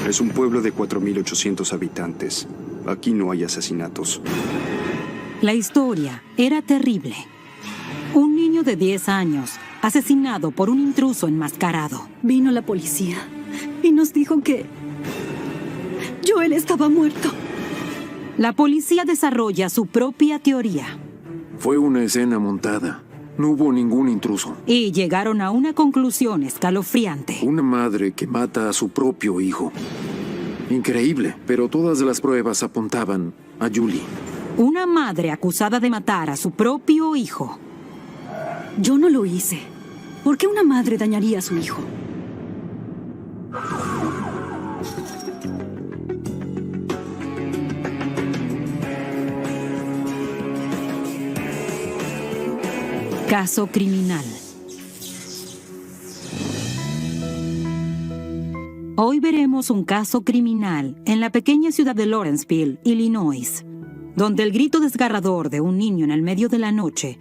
Es un pueblo de 4.800 habitantes. Aquí no hay asesinatos. La historia era terrible. Un niño de 10 años, asesinado por un intruso enmascarado. Vino la policía y nos dijo que Joel estaba muerto. La policía desarrolla su propia teoría. Fue una escena montada. No hubo ningún intruso. Y llegaron a una conclusión escalofriante. Una madre que mata a su propio hijo. Increíble, pero todas las pruebas apuntaban a Julie. Una madre acusada de matar a su propio hijo. Yo no lo hice. ¿Por qué una madre dañaría a su hijo? Caso criminal. Hoy veremos un caso criminal en la pequeña ciudad de Lawrenceville, Illinois, donde el grito desgarrador de un niño en el medio de la noche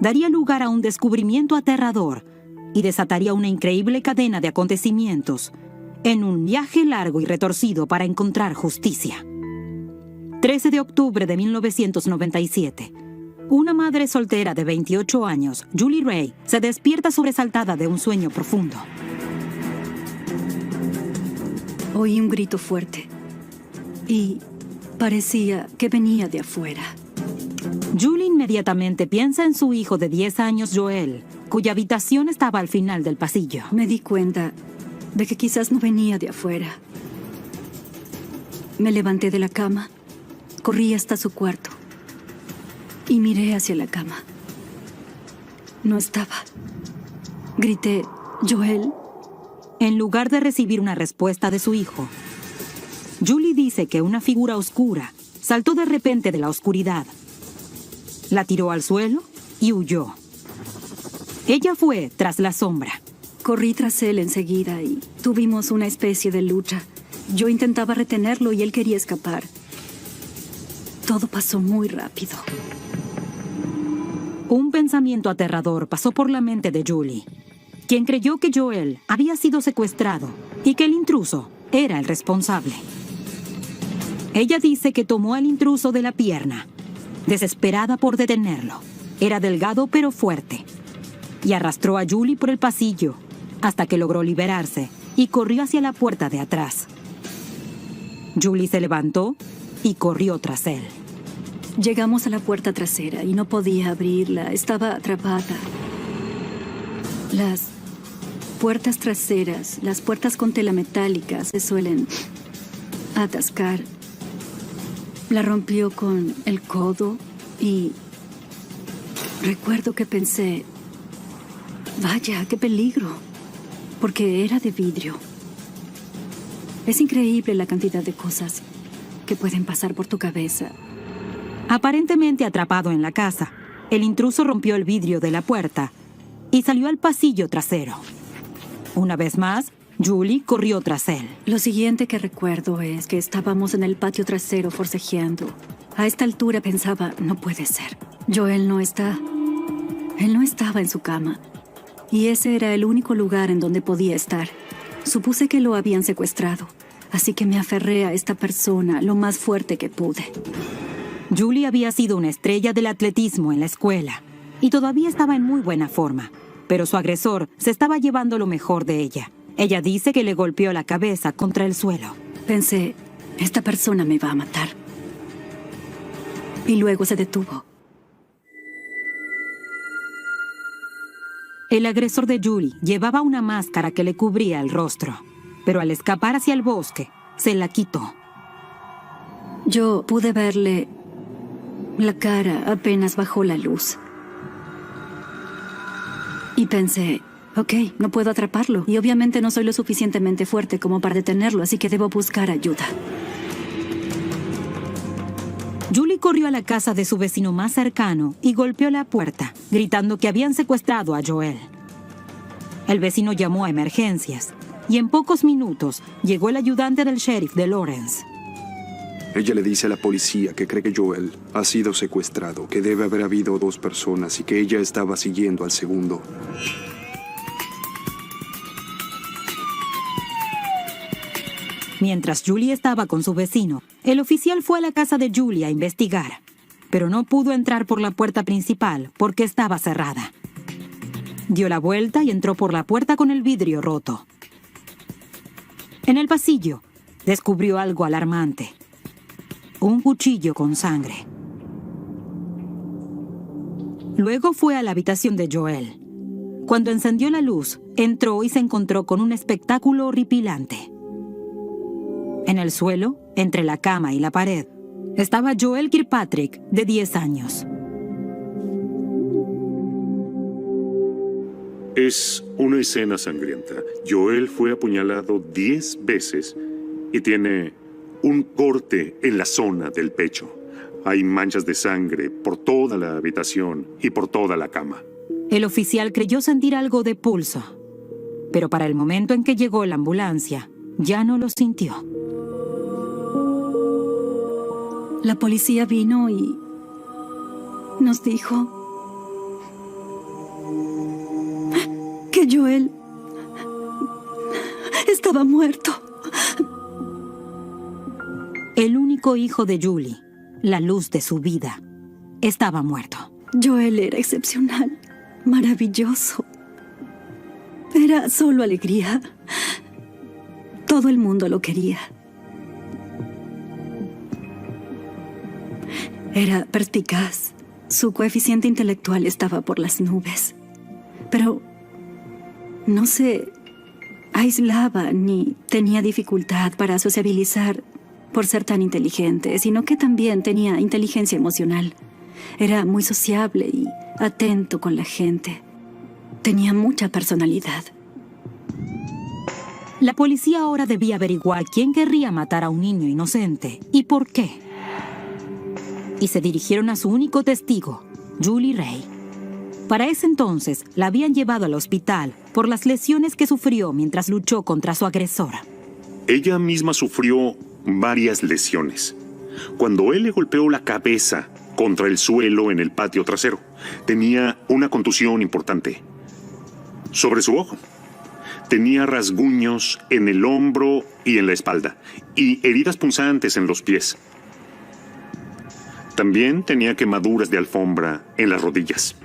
daría lugar a un descubrimiento aterrador y desataría una increíble cadena de acontecimientos en un viaje largo y retorcido para encontrar justicia. 13 de octubre de 1997. Una madre soltera de 28 años, Julie Ray, se despierta sobresaltada de un sueño profundo. Oí un grito fuerte y parecía que venía de afuera. Julie inmediatamente piensa en su hijo de 10 años, Joel, cuya habitación estaba al final del pasillo. Me di cuenta de que quizás no venía de afuera. Me levanté de la cama, corrí hasta su cuarto y miré hacia la cama. No estaba. Grité, «Joel». En lugar de recibir una respuesta de su hijo, Julie dice que una figura oscura saltó de repente de la oscuridad, la tiró al suelo y huyó. Ella fue tras la sombra. Corrí tras él enseguida y tuvimos una especie de lucha. Yo intentaba retenerlo y él quería escapar. Todo pasó muy rápido. Un pensamiento aterrador pasó por la mente de Julie, quien creyó que Joel había sido secuestrado y que el intruso era el responsable. Ella dice que tomó al intruso de la pierna, desesperada por detenerlo. Era delgado pero fuerte, y arrastró a Julie por el pasillo hasta que logró liberarse y corrió hacia la puerta de atrás. Julie se levantó y corrió tras él. Llegamos a la puerta trasera y no podía abrirla. Estaba atrapada. Las puertas traseras, las puertas con tela metálica, se suelen atascar. La rompió con el codo y recuerdo que pensé, vaya, qué peligro, porque era de vidrio. Es increíble la cantidad de cosas que pueden pasar por tu cabeza. Aparentemente atrapado en la casa, el intruso rompió el vidrio de la puerta y salió al pasillo trasero. Una vez más, Julie corrió tras él. Lo siguiente que recuerdo es que estábamos en el patio trasero forcejeando. A esta altura pensaba, no puede ser. Joel no está. Él no estaba en su cama. Y ese era el único lugar en donde podía estar. Supuse que lo habían secuestrado, así que me aferré a esta persona lo más fuerte que pude. Julie había sido una estrella del atletismo en la escuela y todavía estaba en muy buena forma, pero su agresor se estaba llevando lo mejor de ella. Ella dice que le golpeó la cabeza contra el suelo. Pensé, esta persona me va a matar. Y luego se detuvo. El agresor de Julie llevaba una máscara que le cubría el rostro, pero al escapar hacia el bosque, se la quitó. Yo pude verle la cara apenas bajó la luz. Y pensé, ok, no puedo atraparlo. Y obviamente no soy lo suficientemente fuerte como para detenerlo, así que debo buscar ayuda. Julie corrió a la casa de su vecino más cercano y golpeó la puerta, gritando que habían secuestrado a Joel. El vecino llamó a emergencias y en pocos minutos llegó el ayudante del sheriff de Lawrence. Ella le dice a la policía que cree que Joel ha sido secuestrado, que debe haber habido 2 personas y que ella estaba siguiendo al segundo. Mientras Julie estaba con su vecino, el oficial fue a la casa de Julie a investigar, pero no pudo entrar por la puerta principal porque estaba cerrada. Dio la vuelta y entró por la puerta con el vidrio roto. En el pasillo, descubrió algo alarmante: un cuchillo con sangre. Luego fue a la habitación de Joel. Cuando encendió la luz, entró y se encontró con un espectáculo horripilante. En el suelo, entre la cama y la pared, estaba Joel Kirkpatrick, de 10 años. Es una escena sangrienta. Joel fue apuñalado 10 veces y tiene un corte en la zona del pecho. Hay manchas de sangre por toda la habitación y por toda la cama. El oficial creyó sentir algo de pulso, pero para el momento en que llegó la ambulancia, ya no lo sintió. La policía vino y nos dijo que Joel estaba muerto. El único hijo de Julie, la luz de su vida, estaba muerto. Joel era excepcional, maravilloso. Era solo alegría. Todo el mundo lo quería. Era perspicaz. Su coeficiente intelectual estaba por las nubes. Pero no se aislaba ni tenía dificultad para sociabilizar por ser tan inteligente, sino que también tenía inteligencia emocional. Era muy sociable y atento con la gente. Tenía mucha personalidad. La policía ahora debía averiguar quién querría matar a un niño inocente y por qué. Y se dirigieron a su único testigo, Julie Ray. Para ese entonces, la habían llevado al hospital por las lesiones que sufrió mientras luchó contra su agresora. Ella misma sufrió varias lesiones. Cuando él le golpeó la cabeza contra el suelo en el patio trasero, tenía una contusión importante sobre su ojo. Tenía rasguños en el hombro y en la espalda, y heridas punzantes en los pies. También tenía quemaduras de alfombra en las rodillas.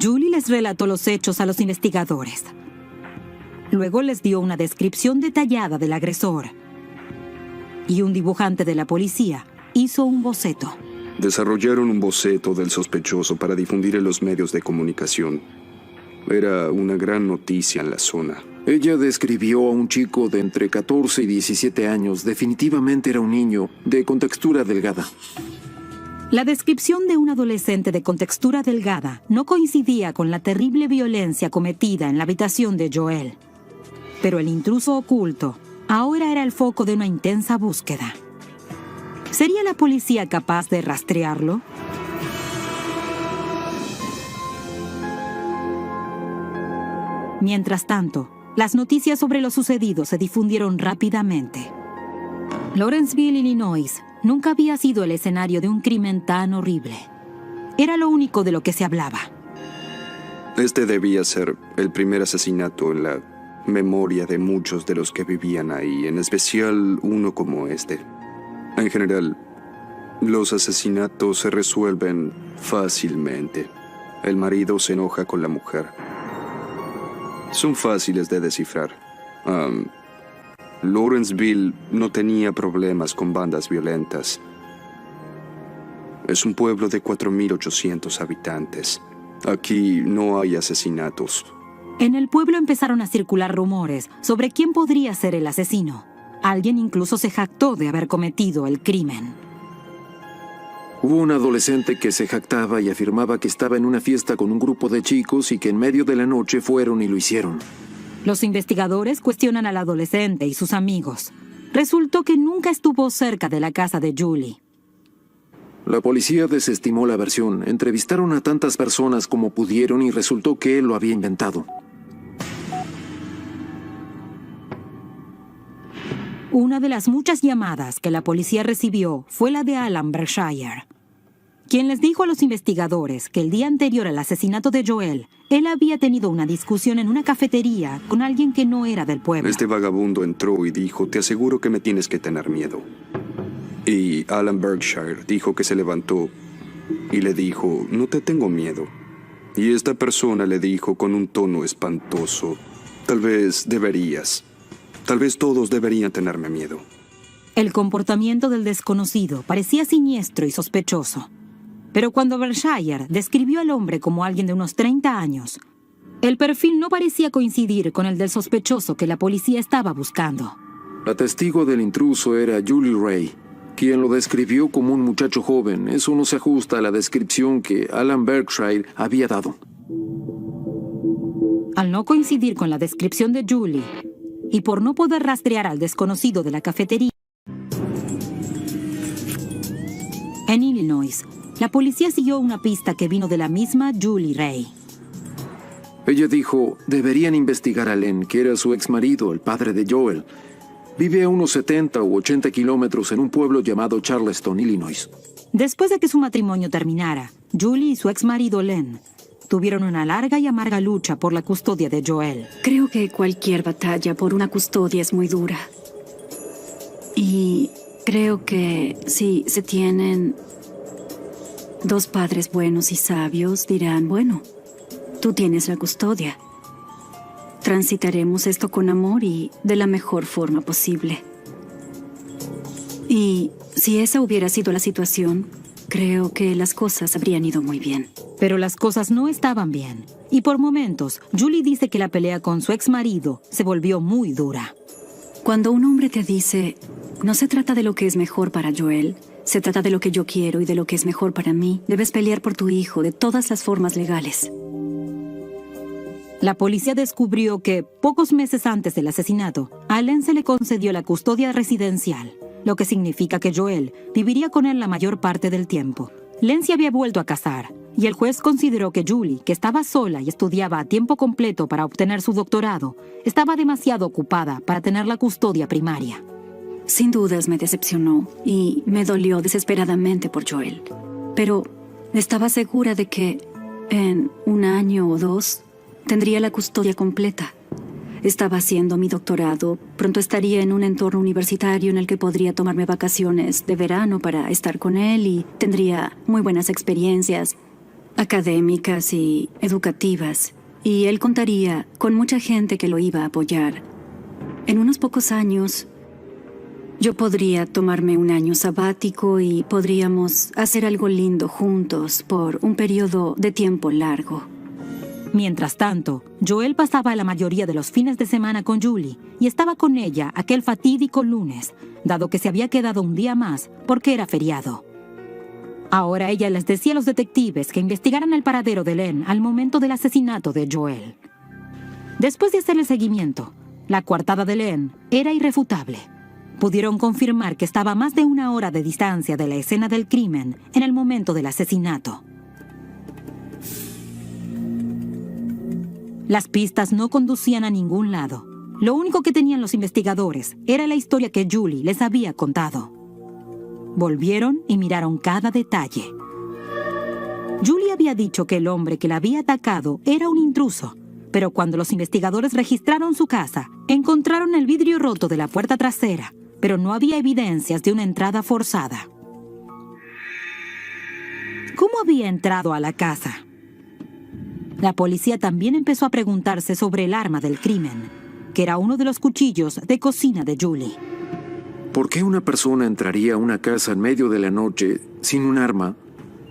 Julie les relató los hechos a los investigadores. Luego les dio una descripción detallada del agresor. Y un dibujante de la policía hizo un boceto. Desarrollaron un boceto del sospechoso para difundir en los medios de comunicación. Era una gran noticia en la zona. Ella describió a un chico de entre 14 y 17 años. Definitivamente era un niño de contextura delgada. La descripción de un adolescente de contextura delgada no coincidía con la terrible violencia cometida en la habitación de Joel. Pero el intruso oculto ahora era el foco de una intensa búsqueda. ¿Sería la policía capaz de rastrearlo? Mientras tanto, las noticias sobre lo sucedido se difundieron rápidamente. Lawrenceville, Illinois, nunca había sido el escenario de un crimen tan horrible. Era lo único de lo que se hablaba. Este debía ser el primer asesinato en la memoria de muchos de los que vivían ahí, en especial uno como este. En general, los asesinatos se resuelven fácilmente. El marido se enoja con la mujer. Son fáciles de descifrar. Lawrenceville no tenía problemas con bandas violentas. Es un pueblo de 4.800 habitantes. Aquí no hay asesinatos. En el pueblo empezaron a circular rumores sobre quién podría ser el asesino. Alguien incluso se jactó de haber cometido el crimen. Hubo un adolescente que se jactaba y afirmaba que estaba en una fiesta con un grupo de chicos y que en medio de la noche fueron y lo hicieron. Los investigadores cuestionan al adolescente y sus amigos. Resultó que nunca estuvo cerca de la casa de Julie. La policía desestimó la versión. Entrevistaron a tantas personas como pudieron y resultó que él lo había inventado. Una de las muchas llamadas que la policía recibió fue la de Alan Berkshire. quien les dijo a los investigadores que el día anterior al asesinato de Joel, él había tenido una discusión en una cafetería con alguien que no era del pueblo. Este vagabundo entró y dijo, te aseguro que me tienes que tener miedo. Y Alan Berkshire dijo que se levantó y le dijo, no te tengo miedo. Y esta persona le dijo con un tono espantoso, tal vez deberías. Tal vez todos deberían tenerme miedo. El comportamiento del desconocido parecía siniestro y sospechoso. Pero cuando Berkshire describió al hombre como alguien de unos 30 años, el perfil no parecía coincidir con el del sospechoso que la policía estaba buscando. La testigo del intruso era Julie Ray, quien lo describió como un muchacho joven. Eso no se ajusta a la descripción que Alan Berkshire había dado. Al no coincidir con la descripción de Julie, y por no poder rastrear al desconocido de la cafetería en Illinois, la policía siguió una pista que vino de la misma Julie Ray. Ella dijo, deberían investigar a Len, que era su exmarido, el padre de Joel. Vive a unos 70 u 80 kilómetros en un pueblo llamado Charleston, Illinois. Después de que su matrimonio terminara, Julie y su exmarido Len tuvieron una larga y amarga lucha por la custodia de Joel. Creo que cualquier batalla por una custodia es muy dura. Y creo que si se tienen dos padres buenos y sabios, dirán, bueno, tú tienes la custodia. Transitaremos esto con amor y de la mejor forma posible. Y si esa hubiera sido la situación, creo que las cosas habrían ido muy bien. Pero las cosas no estaban bien. Y por momentos, Julie dice que la pelea con su exmarido se volvió muy dura. Cuando un hombre te dice, no se trata de lo que es mejor para Joel, se trata de lo que yo quiero y de lo que es mejor para mí, debes pelear por tu hijo de todas las formas legales. La policía descubrió que, pocos meses antes del asesinato, a Len se le concedió la custodia residencial, lo que significa que Joel viviría con él la mayor parte del tiempo. Len se había vuelto a casar, y el juez consideró que Julie, que estaba sola y estudiaba a tiempo completo para obtener su doctorado, estaba demasiado ocupada para tener la custodia primaria. Sin dudas me decepcionó y me dolió desesperadamente por Joel. Pero estaba segura de que en 1 año o 2 tendría la custodia completa. Estaba haciendo mi doctorado, pronto estaría en un entorno universitario en el que podría tomarme vacaciones de verano para estar con él y tendría muy buenas experiencias académicas y educativas. Y él contaría con mucha gente que lo iba a apoyar. En unos pocos años, yo podría tomarme 1 año sabático y podríamos hacer algo lindo juntos por un periodo de tiempo largo. Mientras tanto, Joel pasaba la mayoría de los fines de semana con Julie y estaba con ella aquel fatídico lunes, dado que se había quedado un día más porque era feriado. Ahora ella les decía a los detectives que investigaran el paradero de Len al momento del asesinato de Joel. Después de hacer el seguimiento, la coartada de Len era irrefutable. Pudieron confirmar que estaba a más de 1 hora de distancia de la escena del crimen en el momento del asesinato. Las pistas no conducían a ningún lado. Lo único que tenían los investigadores era la historia que Julie les había contado. Volvieron y miraron cada detalle. Julie había dicho que el hombre que la había atacado era un intruso, pero cuando los investigadores registraron su casa, encontraron el vidrio roto de la puerta trasera, pero no había evidencias de una entrada forzada. ¿Cómo había entrado a la casa? La policía también empezó a preguntarse sobre el arma del crimen, que era uno de los cuchillos de cocina de Julie. ¿Por qué una persona entraría a una casa en medio de la noche sin un arma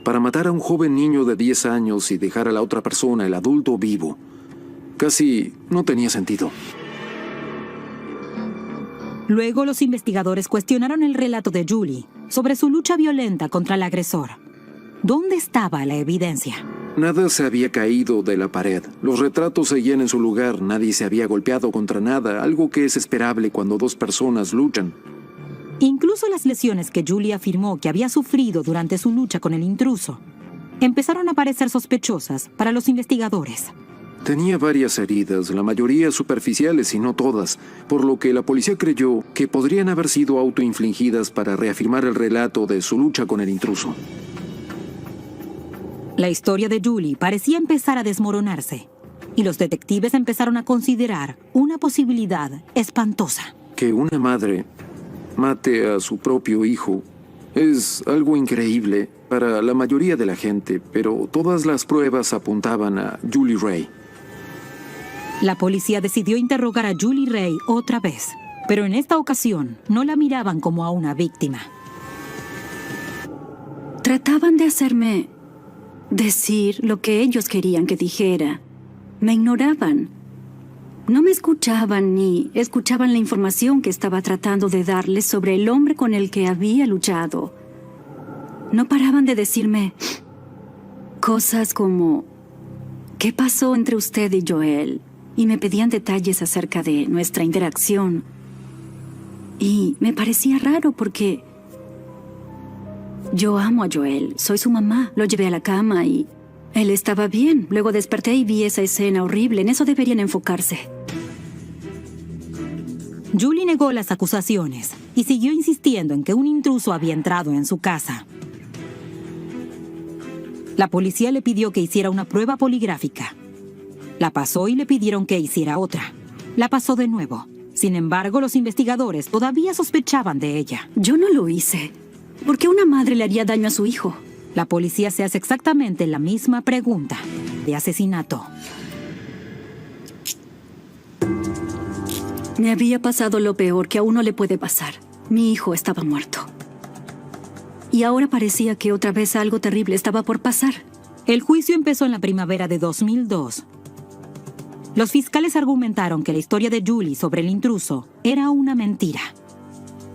para matar a un joven niño de 10 años y dejar a la otra persona, el adulto, vivo? Casi no tenía sentido. Luego los investigadores cuestionaron el relato de Julie sobre su lucha violenta contra el agresor. ¿Dónde estaba la evidencia? Nada se había caído de la pared. Los retratos seguían en su lugar. Nadie se había golpeado contra nada, algo que es esperable cuando 2 personas luchan. Incluso las lesiones que Julie afirmó que había sufrido durante su lucha con el intruso empezaron a parecer sospechosas para los investigadores. Tenía varias heridas, la mayoría superficiales y no todas, por lo que la policía creyó que podrían haber sido autoinfligidas para reafirmar el relato de su lucha con el intruso. La historia de Julie parecía empezar a desmoronarse, y los detectives empezaron a considerar una posibilidad espantosa. Que una madre mate a su propio hijo es algo increíble para la mayoría de la gente, pero todas las pruebas apuntaban a Julie Ray. La policía decidió interrogar a Julie Ray otra vez, pero en esta ocasión no la miraban como a una víctima. Trataban de hacerme decir lo que ellos querían que dijera. Me ignoraban. No me escuchaban ni escuchaban la información que estaba tratando de darles sobre el hombre con el que había luchado. No paraban de decirme cosas como ¿qué pasó entre usted y Joel? Y me pedían detalles acerca de nuestra interacción. Y me parecía raro porque yo amo a Joel, soy su mamá, lo llevé a la cama y él estaba bien. Luego desperté y vi esa escena horrible, en eso deberían enfocarse. Julie negó las acusaciones y siguió insistiendo en que un intruso había entrado en su casa. La policía le pidió que hiciera una prueba poligráfica. La pasó y le pidieron que hiciera otra. La pasó de nuevo. Sin embargo, los investigadores todavía sospechaban de ella. Yo no lo hice. ¿Por qué una madre le haría daño a su hijo? La policía se hace exactamente la misma pregunta de asesinato. Me había pasado lo peor que a uno le puede pasar. Mi hijo estaba muerto. Y ahora parecía que otra vez algo terrible estaba por pasar. El juicio empezó en la primavera de 2002. Los fiscales argumentaron que la historia de Julie sobre el intruso era una mentira.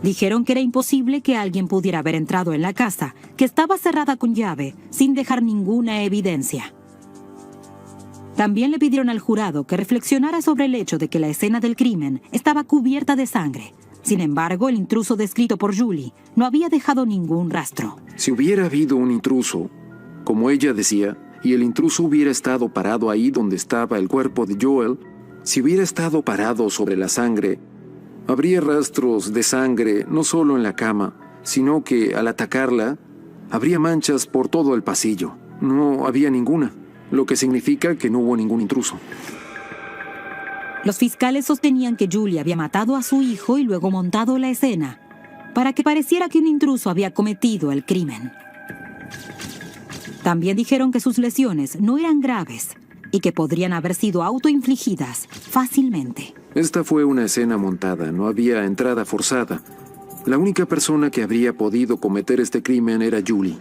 Dijeron que era imposible que alguien pudiera haber entrado en la casa, que estaba cerrada con llave, sin dejar ninguna evidencia. También le pidieron al jurado que reflexionara sobre el hecho de que la escena del crimen estaba cubierta de sangre. Sin embargo, el intruso descrito por Julie no había dejado ningún rastro. Si hubiera habido un intruso, como ella decía, y el intruso hubiera estado parado ahí donde estaba el cuerpo de Joel, si hubiera estado parado sobre la sangre, habría rastros de sangre no solo en la cama, sino que al atacarla, habría manchas por todo el pasillo. No había ninguna, lo que significa que no hubo ningún intruso. Los fiscales sostenían que Julie había matado a su hijo y luego montado la escena para que pareciera que un intruso había cometido el crimen. También dijeron que sus lesiones no eran graves y que podrían haber sido autoinfligidas fácilmente. Esta fue una escena montada, no había entrada forzada. La única persona que habría podido cometer este crimen era Julie.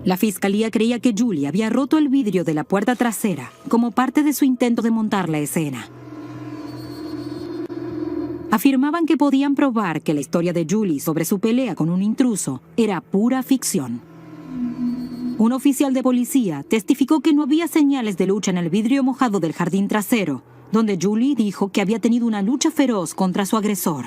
La fiscalía creía que Julie había roto el vidrio de la puerta trasera como parte de su intento de montar la escena. Afirmaban que podían probar que la historia de Julie sobre su pelea con un intruso era pura ficción. Un oficial de policía testificó que no había señales de lucha en el vidrio mojado del jardín trasero, donde Julie dijo que había tenido una lucha feroz contra su agresor.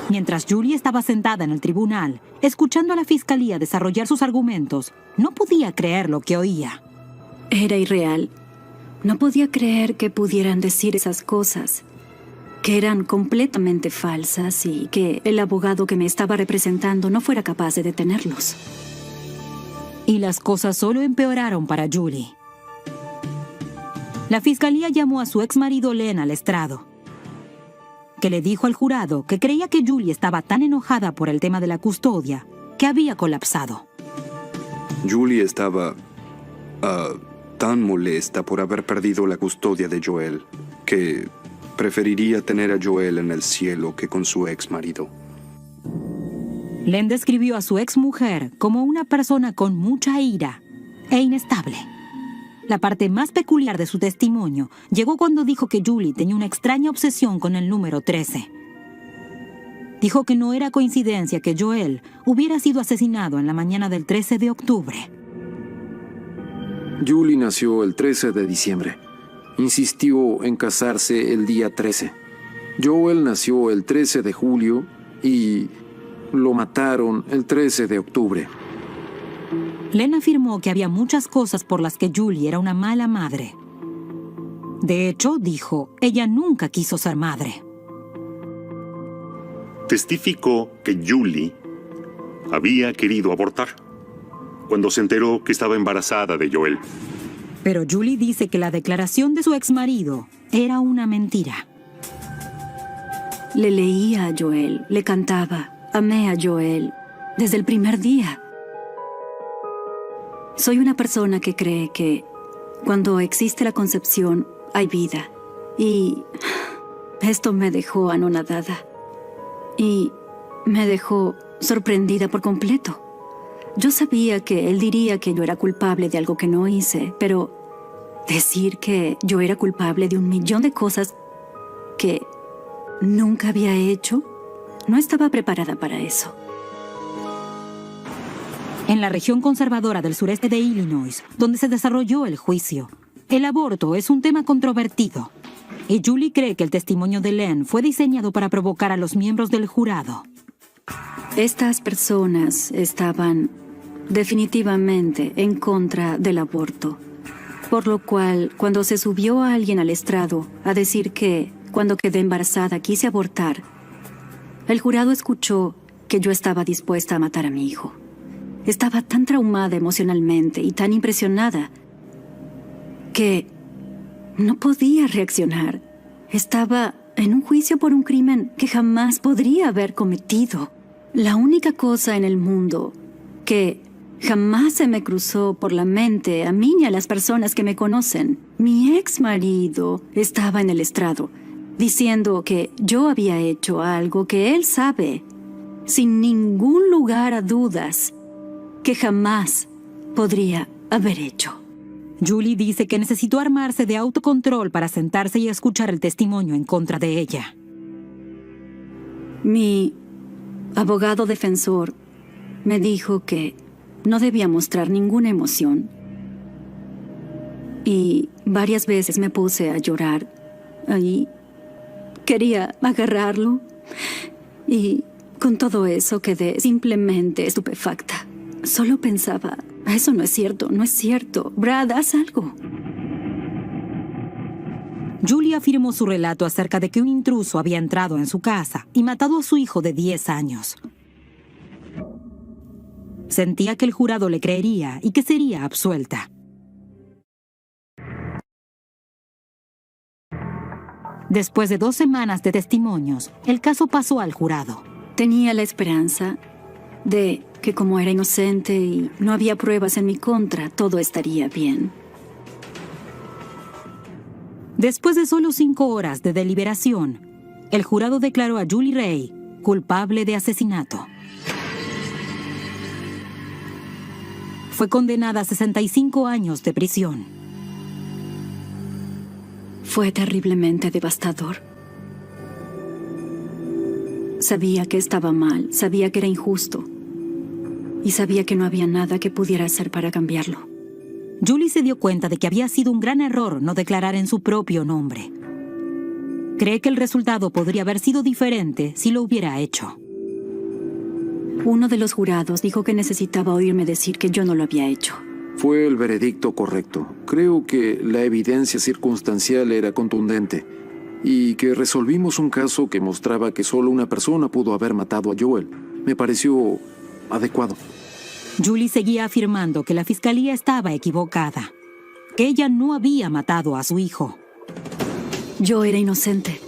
Mientras Julie estaba sentada en el tribunal, escuchando a la fiscalía desarrollar sus argumentos, no podía creer lo que oía. Era irreal. No podía creer que pudieran decir esas cosas, que eran completamente falsas y que el abogado que me estaba representando no fuera capaz de detenerlos. Y las cosas solo empeoraron para Julie. La fiscalía llamó a su exmarido Len al estrado, que le dijo al jurado que creía que Julie estaba tan enojada por el tema de la custodia que había colapsado. Julie estaba tan molesta por haber perdido la custodia de Joel que preferiría tener a Joel en el cielo que con su ex marido. Len describió a su exmujer como una persona con mucha ira e inestable. La parte más peculiar de su testimonio llegó cuando dijo que Julie tenía una extraña obsesión con el número 13. Dijo que no era coincidencia que Joel hubiera sido asesinado en la mañana del 13 de octubre. Julie nació el 13 de diciembre. Insistió en casarse el día 13. Joel nació el 13 de julio y lo mataron el 13 de octubre. Len afirmó que había muchas cosas por las que Julie era una mala madre. De hecho, dijo, ella nunca quiso ser madre. Testificó que Julie había querido abortar. cuando se enteró que estaba embarazada de Joel. Pero Julie dice que la declaración de su exmarido era una mentira. Le leía a Joel, le cantaba, amé a Joel desde el primer día. Soy una persona que cree que cuando existe la concepción hay vida. Y esto me dejó anonadada. Y me dejó sorprendida por completo. Yo sabía que él diría que yo era culpable de algo que no hice, pero decir que yo era culpable de 1,000,000 de cosas que nunca había hecho, no estaba preparada para eso. En la región conservadora del sureste de Illinois, donde se desarrolló el juicio, el aborto es un tema controvertido. Y Julie cree que el testimonio de Len fue diseñado para provocar a los miembros del jurado. Estas personas estaban definitivamente en contra del aborto. Por lo cual, cuando se subió a alguien al estrado a decir que, cuando quedé embarazada, quise abortar, el jurado escuchó que yo estaba dispuesta a matar a mi hijo. Estaba tan traumada emocionalmente y tan impresionada que no podía reaccionar. Estaba en un juicio por un crimen que jamás podría haber cometido. La única cosa en el mundo que jamás se me cruzó por la mente a mí y a las personas que me conocen. Mi ex marido estaba en el estrado, diciendo que yo había hecho algo que él sabe, sin ningún lugar a dudas, que jamás podría haber hecho. Julie dice que necesitó armarse de autocontrol para sentarse y escuchar el testimonio en contra de ella. Mi abogado defensor me dijo que no debía mostrar ninguna emoción. Y varias veces me puse a llorar. Ahí quería agarrarlo. Y con todo eso quedé simplemente estupefacta. Solo pensaba, eso no es cierto, no es cierto. Brad, haz algo. Julie afirmó su relato acerca de que un intruso había entrado en su casa y matado a su hijo de 10 años. Sentía que el jurado le creería y que sería absuelta. Después de 2 semanas de testimonios, el caso pasó al jurado. Tenía la esperanza de que como era inocente y no había pruebas en mi contra, todo estaría bien. Después de solo 5 horas de deliberación, el jurado declaró a Julie Ray culpable de asesinato. Fue condenada a 65 años de prisión. Fue terriblemente devastador. Sabía que estaba mal, sabía que era injusto. Y sabía que no había nada que pudiera hacer para cambiarlo. Julie se dio cuenta de que había sido un gran error no declarar en su propio nombre. Cree que el resultado podría haber sido diferente si lo hubiera hecho. Uno de los jurados dijo que necesitaba oírme decir que yo no lo había hecho. Fue el veredicto correcto. Creo que la evidencia circunstancial era contundente y que resolvimos un caso que mostraba que solo una persona pudo haber matado a Joel. Me pareció adecuado. Julie seguía afirmando que la fiscalía estaba equivocada, que ella no había matado a su hijo. Yo era inocente.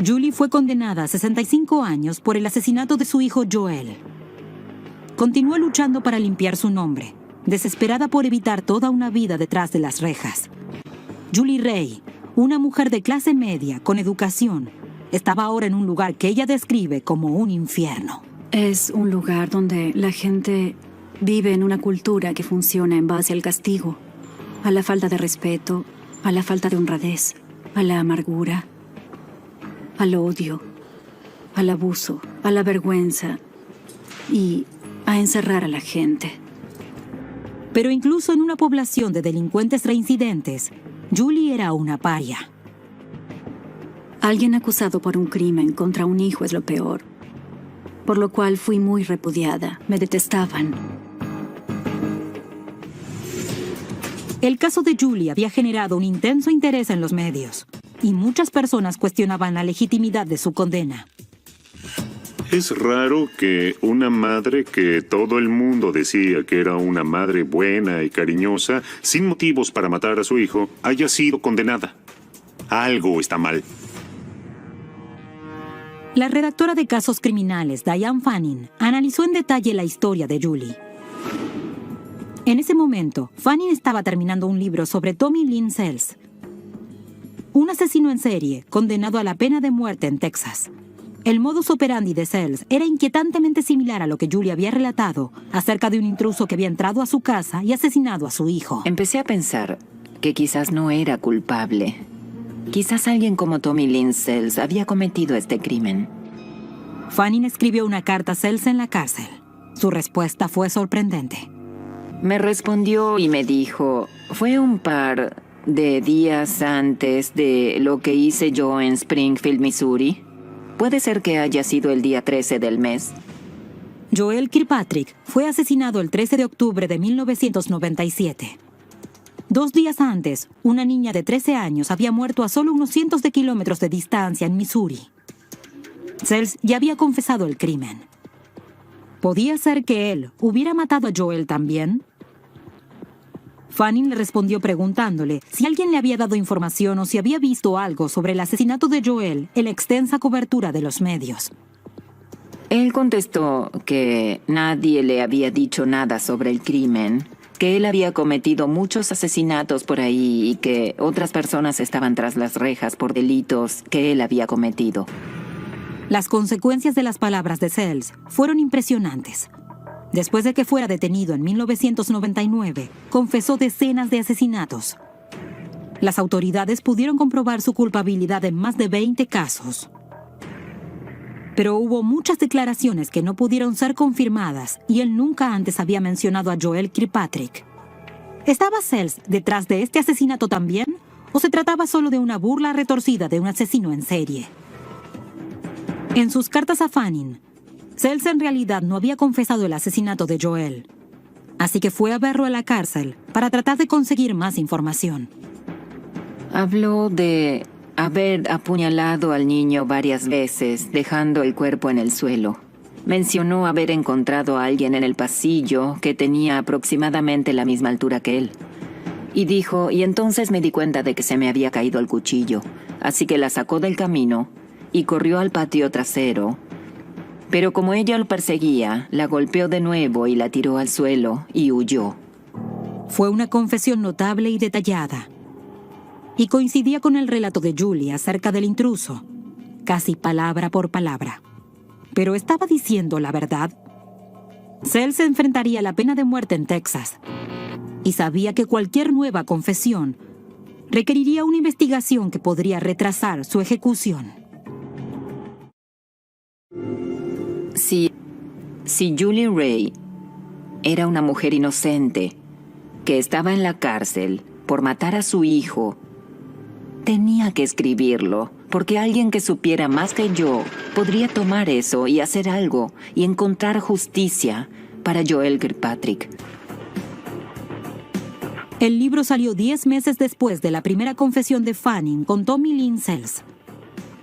Julie fue condenada a 65 años por el asesinato de su hijo Joel. Continuó luchando para limpiar su nombre, desesperada por evitar toda una vida detrás de las rejas. Julie Ray, una mujer de clase media con educación, estaba ahora en un lugar que ella describe como un infierno. Es un lugar donde la gente vive en una cultura que funciona en base al castigo, a la falta de respeto, a la falta de honradez, a la amargura, al odio, al abuso, a la vergüenza y a encerrar a la gente. Pero incluso en una población de delincuentes reincidentes, Julie era una paria. Alguien acusado por un crimen contra un hijo es lo peor, por lo cual fui muy repudiada. Me detestaban. El caso de Julie había generado un intenso interés en los medios, y muchas personas cuestionaban la legitimidad de su condena. Es raro que una madre que todo el mundo decía que era una madre buena y cariñosa, sin motivos para matar a su hijo, haya sido condenada. Algo está mal. La redactora de casos criminales, Diane Fanning, analizó en detalle la historia de Julie. En ese momento, Fanning estaba terminando un libro sobre Tommy Lynn Sells, un asesino en serie condenado a la pena de muerte en Texas. El modus operandi de Sells era inquietantemente similar a lo que Julie había relatado acerca de un intruso que había entrado a su casa y asesinado a su hijo. Empecé a pensar que quizás no era culpable. Quizás alguien como Tommy Lynn Sells había cometido este crimen. Fanning escribió una carta a Sells en la cárcel. Su respuesta fue sorprendente. Me respondió y me dijo, fue un par de días antes de lo que hice yo en Springfield, Missouri. Puede ser que haya sido el día 13 del mes. Joel Kirkpatrick fue asesinado el 13 de octubre de 1997. 2 días antes, una niña de 13 años había muerto a solo unos cientos de kilómetros de distancia en Missouri. Sells ya había confesado el crimen. ¿Podía ser que él hubiera matado a Joel también? Fanning le respondió preguntándole si alguien le había dado información o si había visto algo sobre el asesinato de Joel en la extensa cobertura de los medios. Él contestó que nadie le había dicho nada sobre el crimen, que él había cometido muchos asesinatos por ahí y que otras personas estaban tras las rejas por delitos que él había cometido. Las consecuencias de las palabras de Sells fueron impresionantes. Después de que fuera detenido en 1999, confesó decenas de asesinatos. Las autoridades pudieron comprobar su culpabilidad en más de 20 casos. Pero hubo muchas declaraciones que no pudieron ser confirmadas y él nunca antes había mencionado a Joel Kirkpatrick. ¿Estaba Sells detrás de este asesinato también? ¿O se trataba solo de una burla retorcida de un asesino en serie? En sus cartas a Fanning, Sells en realidad no había confesado el asesinato de Joel. Así que fue a verlo a la cárcel para tratar de conseguir más información. Habló de haber apuñalado al niño varias veces, dejando el cuerpo en el suelo. Mencionó haber encontrado a alguien en el pasillo que tenía aproximadamente la misma altura que él. Y dijo, y entonces me di cuenta de que se me había caído el cuchillo, así que la sacó del camino y corrió al patio trasero. Pero como ella lo perseguía, la golpeó de nuevo y la tiró al suelo y huyó. Fue una confesión notable y detallada. Y coincidía con el relato de Julie acerca del intruso, casi palabra por palabra. Pero ¿estaba diciendo la verdad? Sells se enfrentaría a la pena de muerte en Texas. Y sabía que cualquier nueva confesión requeriría una investigación que podría retrasar su ejecución. Si Julie Ray era una mujer inocente que estaba en la cárcel por matar a su hijo, tenía que escribirlo, porque alguien que supiera más que yo podría tomar eso y hacer algo y encontrar justicia para Joel Kirkpatrick. El libro salió 10 meses después de la primera confesión de Fanning con Tommy Lynn Sells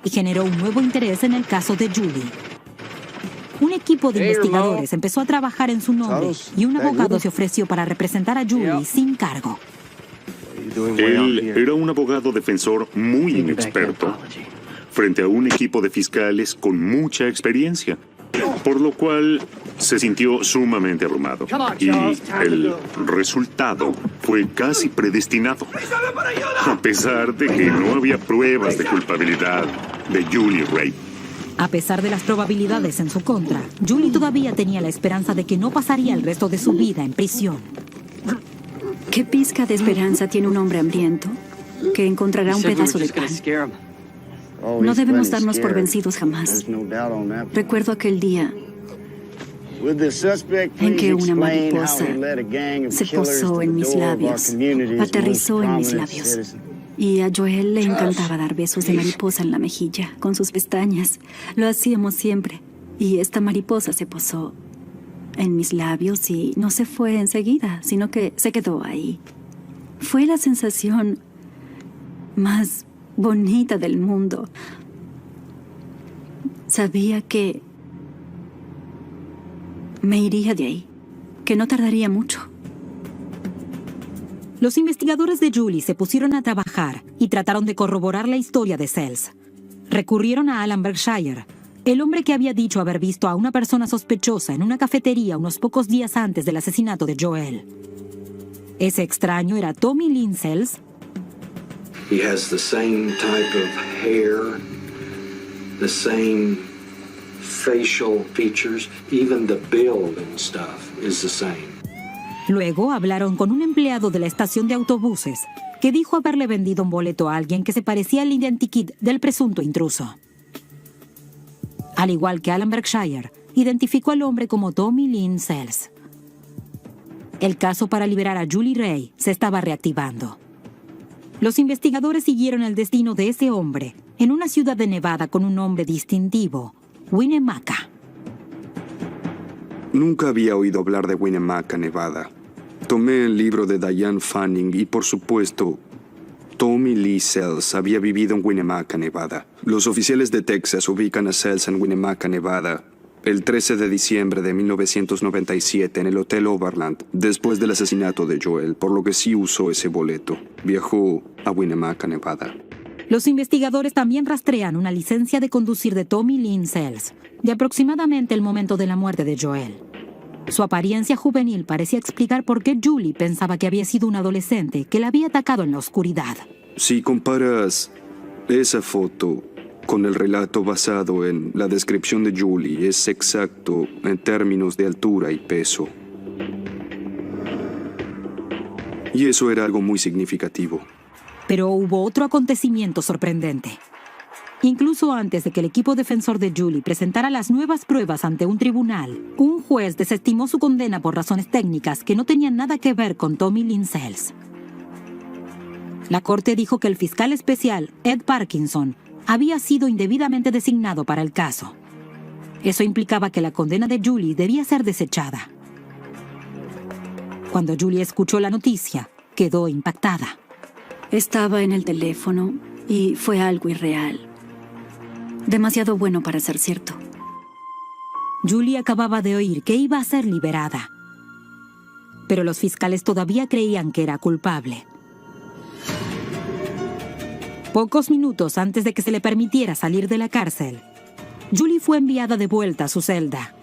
y generó un nuevo interés en el caso de Julie. Un equipo de investigadores empezó a trabajar en su nombre y un abogado se ofreció para representar a Julie sin cargo. Él era un abogado defensor muy inexperto frente a un equipo de fiscales con mucha experiencia, por lo cual se sintió sumamente abrumado. Y el resultado fue casi predestinado, a pesar de que no había pruebas de culpabilidad de Julie Ray. A pesar de las probabilidades en su contra, Julie todavía tenía la esperanza de que no pasaría el resto de su vida en prisión. ¿Qué pizca de esperanza tiene un hombre hambriento que encontrará un pedazo de pan? No debemos darnos por vencidos jamás. Recuerdo aquel día en que una mariposa se posó en mis labios, aterrizó en mis labios. Y a Joel le encantaba dar besos de mariposa en la mejilla, con sus pestañas. Lo hacíamos siempre. Y esta mariposa se posó en mis labios y no se fue enseguida, sino que se quedó ahí. Fue la sensación más bonita del mundo. Sabía que me iría de ahí, que no tardaría mucho. Los investigadores de Julie se pusieron a trabajar y trataron de corroborar la historia de Sells. Recurrieron a Alan Berkshire, el hombre que había dicho haber visto a una persona sospechosa en una cafetería unos pocos días antes del asesinato de Joel. Ese extraño era Tommy Lynn Sells. He has the same type of hair, the same facial features, even the build and stuff is the same. Luego hablaron con un empleado de la estación de autobuses que dijo haberle vendido un boleto a alguien que se parecía al identikit del presunto intruso. Al igual que Alan Berkshire, identificó al hombre como Tommy Lynn Sells. El caso para liberar a Julie Ray se estaba reactivando. Los investigadores siguieron el destino de ese hombre en una ciudad de Nevada con un nombre distintivo, Winnemucca. Nunca había oído hablar de Winnemucca, Nevada. Tomé el libro de Diane Fanning y, por supuesto, Tommy Lee Sells había vivido en Winnemucca, Nevada. Los oficiales de Texas ubican a Sells en Winnemucca, Nevada, el 13 de diciembre de 1997 en el Hotel Overland, después del asesinato de Joel, por lo que sí usó ese boleto. Viajó a Winnemucca, Nevada. Los investigadores también rastrean una licencia de conducir de Tommy Lynn Sells, de aproximadamente el momento de la muerte de Joel. Su apariencia juvenil parecía explicar por qué Julie pensaba que había sido un adolescente que la había atacado en la oscuridad. Si comparas esa foto con el relato basado en la descripción de Julie, es exacto en términos de altura y peso. Y eso era algo muy significativo. Pero hubo otro acontecimiento sorprendente. Incluso antes de que el equipo defensor de Julie presentara las nuevas pruebas ante un tribunal, un juez desestimó su condena por razones técnicas que no tenían nada que ver con Tommy Lynn Sells. La corte dijo que el fiscal especial, Ed Parkinson, había sido indebidamente designado para el caso. Eso implicaba que la condena de Julie debía ser desechada. Cuando Julie escuchó la noticia, quedó impactada. Estaba en el teléfono y fue algo irreal. Demasiado bueno para ser cierto. Julie acababa de oír que iba a ser liberada. Pero los fiscales todavía creían que era culpable. Pocos minutos antes de que se le permitiera salir de la cárcel, Julie fue enviada de vuelta a su celda.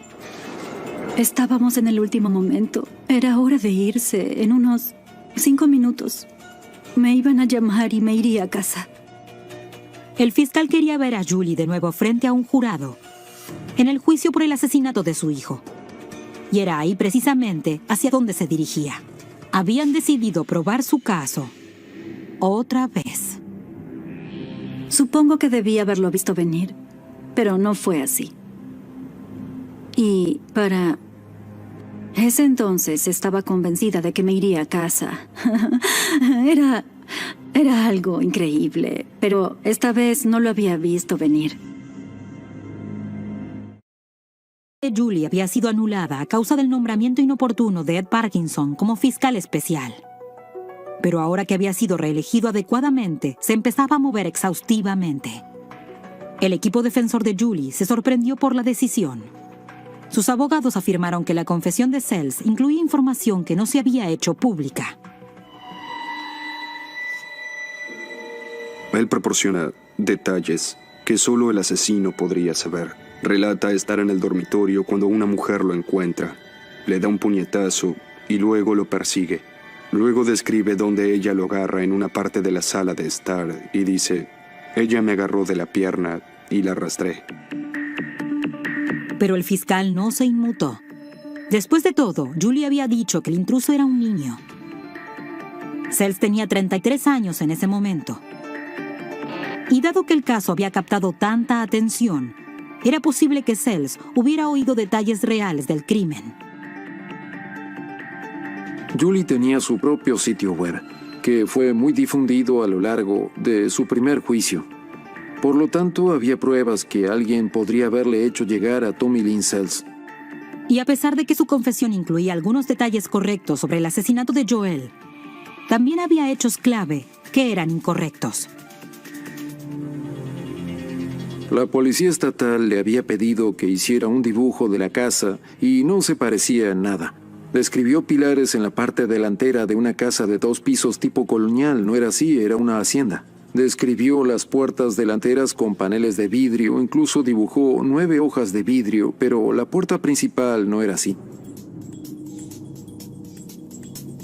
Estábamos en el último momento. Era hora de irse. En unos 5 minutos. Me iban a llamar y me iría a casa. El fiscal quería ver a Julie de nuevo frente a un jurado, en el juicio por el asesinato de su hijo. Y era ahí precisamente hacia donde se dirigía. Habían decidido probar su caso otra vez. Supongo que debía haberlo visto venir, pero no fue así. Y para ese entonces estaba convencida de que me iría a casa. Era algo increíble, pero esta vez no lo había visto venir. Julie había sido anulada a causa del nombramiento inoportuno de Ed Parkinson como fiscal especial. Pero ahora que había sido reelegido adecuadamente, se empezaba a mover exhaustivamente. El equipo defensor de Julie se sorprendió por la decisión. Sus abogados afirmaron que la confesión de Sells incluía información que no se había hecho pública. Él proporciona detalles que solo el asesino podría saber. Relata estar en el dormitorio cuando una mujer lo encuentra, le da un puñetazo y luego lo persigue. Luego describe dónde ella lo agarra en una parte de la sala de estar y dice: ella me agarró de la pierna y la arrastré. Pero el fiscal no se inmutó. Después de todo, Julie había dicho que el intruso era un niño. Sells tenía 33 años en ese momento. Y dado que el caso había captado tanta atención, era posible que Sells hubiera oído detalles reales del crimen. Julie tenía su propio sitio web, que fue muy difundido a lo largo de su primer juicio. Por lo tanto, había pruebas que alguien podría haberle hecho llegar a Tommy Lynn Sells. Y a pesar de que su confesión incluía algunos detalles correctos sobre el asesinato de Joel, también había hechos clave que eran incorrectos. La policía estatal le había pedido que hiciera un dibujo de la casa y no se parecía en nada. Describió pilares en la parte delantera de una casa de 2 pisos tipo colonial. No era así, era una hacienda. Describió las puertas delanteras con paneles de vidrio, incluso dibujó 9 hojas de vidrio, pero la puerta principal no era así.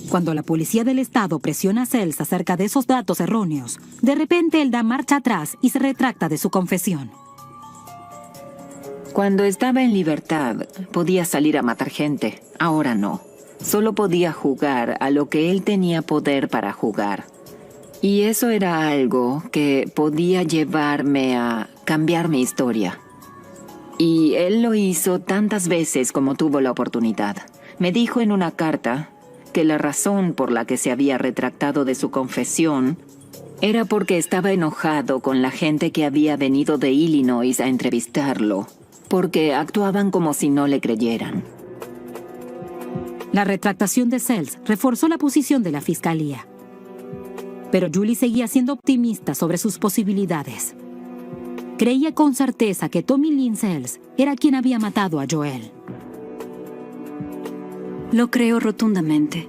Cuando la policía del estado presiona a Sells acerca de esos datos erróneos, de repente él da marcha atrás y se retracta de su confesión. Cuando estaba en libertad, podía salir a matar gente. Ahora no. Solo podía jugar a lo que él tenía poder para jugar. Y eso era algo que podía llevarme a cambiar mi historia. Y él lo hizo tantas veces como tuvo la oportunidad. Me dijo en una carta que la razón por la que se había retractado de su confesión era porque estaba enojado con la gente que había venido de Illinois a entrevistarlo, porque actuaban como si no le creyeran. La retractación de Sells reforzó la posición de la fiscalía. Pero Julie seguía siendo optimista sobre sus posibilidades. Creía con certeza que Tommy Lynn Sells era quien había matado a Joel. Lo creo rotundamente.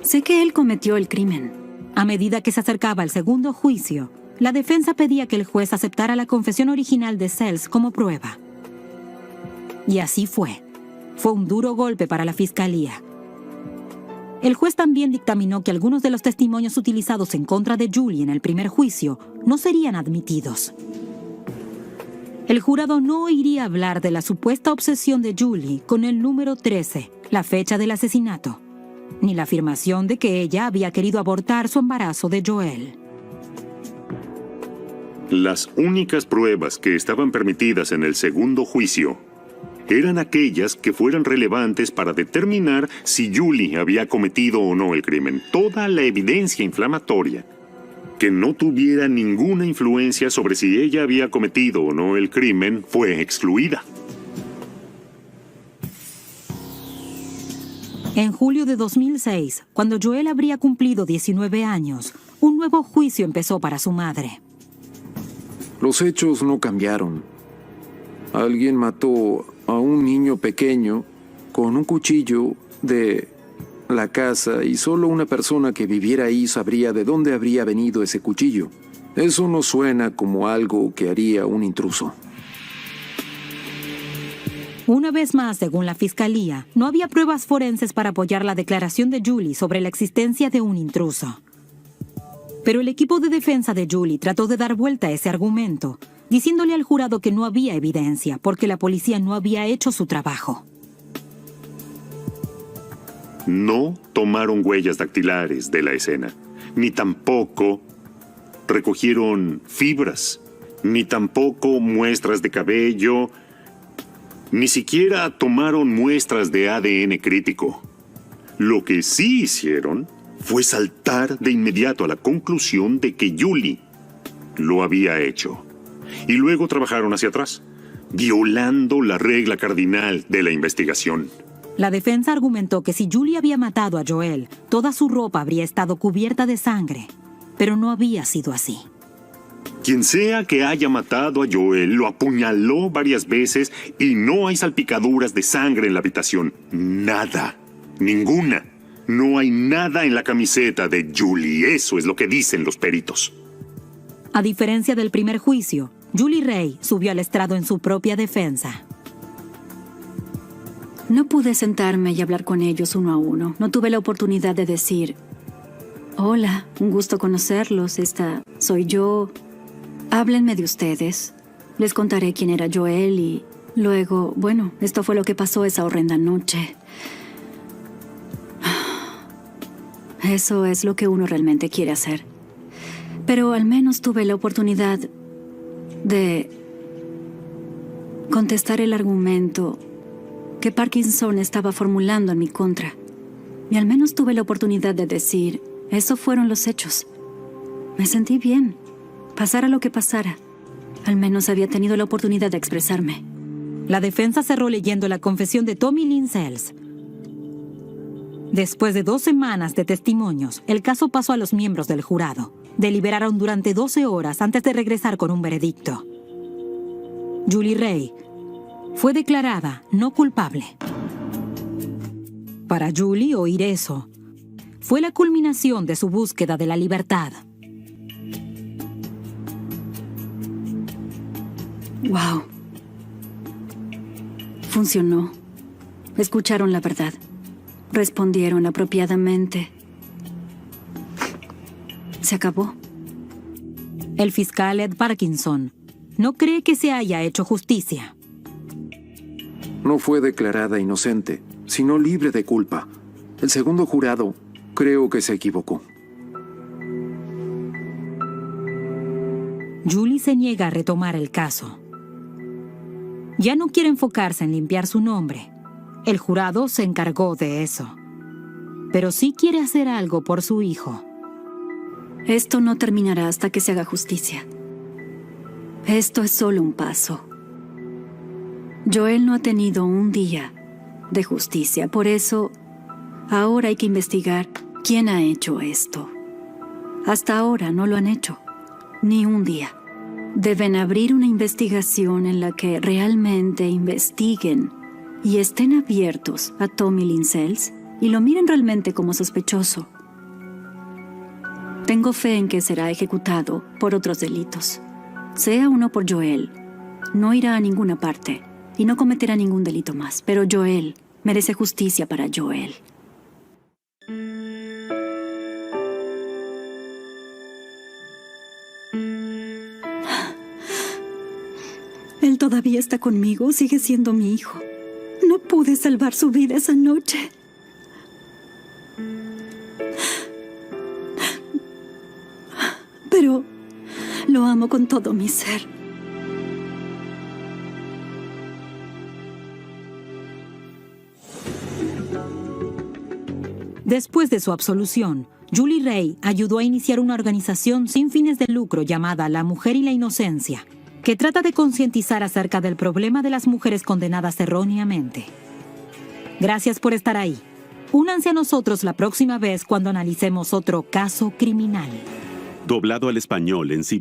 Sé que él cometió el crimen. A medida que se acercaba el segundo juicio, la defensa pedía que el juez aceptara la confesión original de Sells como prueba. Y así fue. Fue un duro golpe para la fiscalía. El juez también dictaminó que algunos de los testimonios utilizados en contra de Julie en el primer juicio no serían admitidos. El jurado no oiría hablar de la supuesta obsesión de Julie con el número 13, la fecha del asesinato, ni la afirmación de que ella había querido abortar su embarazo de Joel. Las únicas pruebas que estaban permitidas en el segundo juicio eran aquellas que fueran relevantes para determinar si Julie había cometido o no el crimen. Toda la evidencia inflamatoria que no tuviera ninguna influencia sobre si ella había cometido o no el crimen fue excluida. En julio de 2006, cuando Joel habría cumplido 19 años, un nuevo juicio empezó para su madre. Los hechos no cambiaron. Alguien mató a un niño pequeño con un cuchillo de la casa y solo una persona que viviera ahí sabría de dónde habría venido ese cuchillo. Eso no suena como algo que haría un intruso. Una vez más, según la fiscalía, no había pruebas forenses para apoyar la declaración de Julie sobre la existencia de un intruso. Pero el equipo de defensa de Julie trató de dar vuelta a ese argumento, diciéndole al jurado que no había evidencia porque la policía no había hecho su trabajo. No tomaron huellas dactilares de la escena, ni tampoco recogieron fibras, ni tampoco muestras de cabello, ni siquiera tomaron muestras de ADN crítico. Lo que sí hicieron fue saltar de inmediato a la conclusión de que Julie lo había hecho. Y luego trabajaron hacia atrás, violando la regla cardinal de la investigación. La defensa argumentó que si Julie había matado a Joel, toda su ropa habría estado cubierta de sangre, pero no había sido así. Quien sea que haya matado a Joel lo apuñaló varias veces y no hay salpicaduras de sangre en la habitación. Nada. Ninguna. No hay nada en la camiseta de Julie. Eso es lo que dicen los peritos. A diferencia del primer juicio, Julie Ray subió al estrado en su propia defensa. No pude sentarme y hablar con ellos uno a uno. No tuve la oportunidad de decir, hola, un gusto conocerlos, esta soy yo. Háblenme de ustedes. Les contaré quién era Joel y luego, bueno, esto fue lo que pasó esa horrenda noche. Eso es lo que uno realmente quiere hacer. Pero al menos tuve la oportunidad de contestar el argumento que Parkinson estaba formulando en mi contra. Y al menos tuve la oportunidad de decir, esos fueron los hechos. Me sentí bien. Pasara lo que pasara, al menos había tenido la oportunidad de expresarme. La defensa cerró leyendo la confesión de Tommy Lynn Sells. Después de 2 semanas de testimonios, el caso pasó a los miembros del jurado. Deliberaron durante 12 horas antes de regresar con un veredicto. Julie Ray fue declarada no culpable. Para Julie, oír eso fue la culminación de su búsqueda de la libertad. ¡Wow! Funcionó. Escucharon la verdad. Respondieron apropiadamente. Se acabó. El fiscal Ed Parkinson no cree que se haya hecho justicia. No fue declarada inocente, sino libre de culpa. El segundo jurado creo que se equivocó. Julie se niega a retomar el caso. Ya no quiere enfocarse en limpiar su nombre. El jurado se encargó de eso. Pero sí quiere hacer algo por su hijo. Esto no terminará hasta que se haga justicia. Esto es solo un paso. Joel no ha tenido un día de justicia. Por eso, ahora hay que investigar quién ha hecho esto. Hasta ahora no lo han hecho. Ni un día. Deben abrir una investigación en la que realmente investiguen y estén abiertos a Tommy Lynn Sells y lo miren realmente como sospechoso. Tengo fe en que será ejecutado por otros delitos. Sea uno por Joel, no irá a ninguna parte y no cometerá ningún delito más. Pero Joel merece justicia para Joel. Él todavía está conmigo, sigue siendo mi hijo. No pude salvar su vida esa noche. Pero lo amo con todo mi ser. Después de su absolución, Julie Ray ayudó a iniciar una organización sin fines de lucro llamada La Mujer y la Inocencia, que trata de concientizar acerca del problema de las mujeres condenadas erróneamente. Gracias por estar ahí. Únanse a nosotros la próxima vez cuando analicemos otro caso criminal. Doblado al español en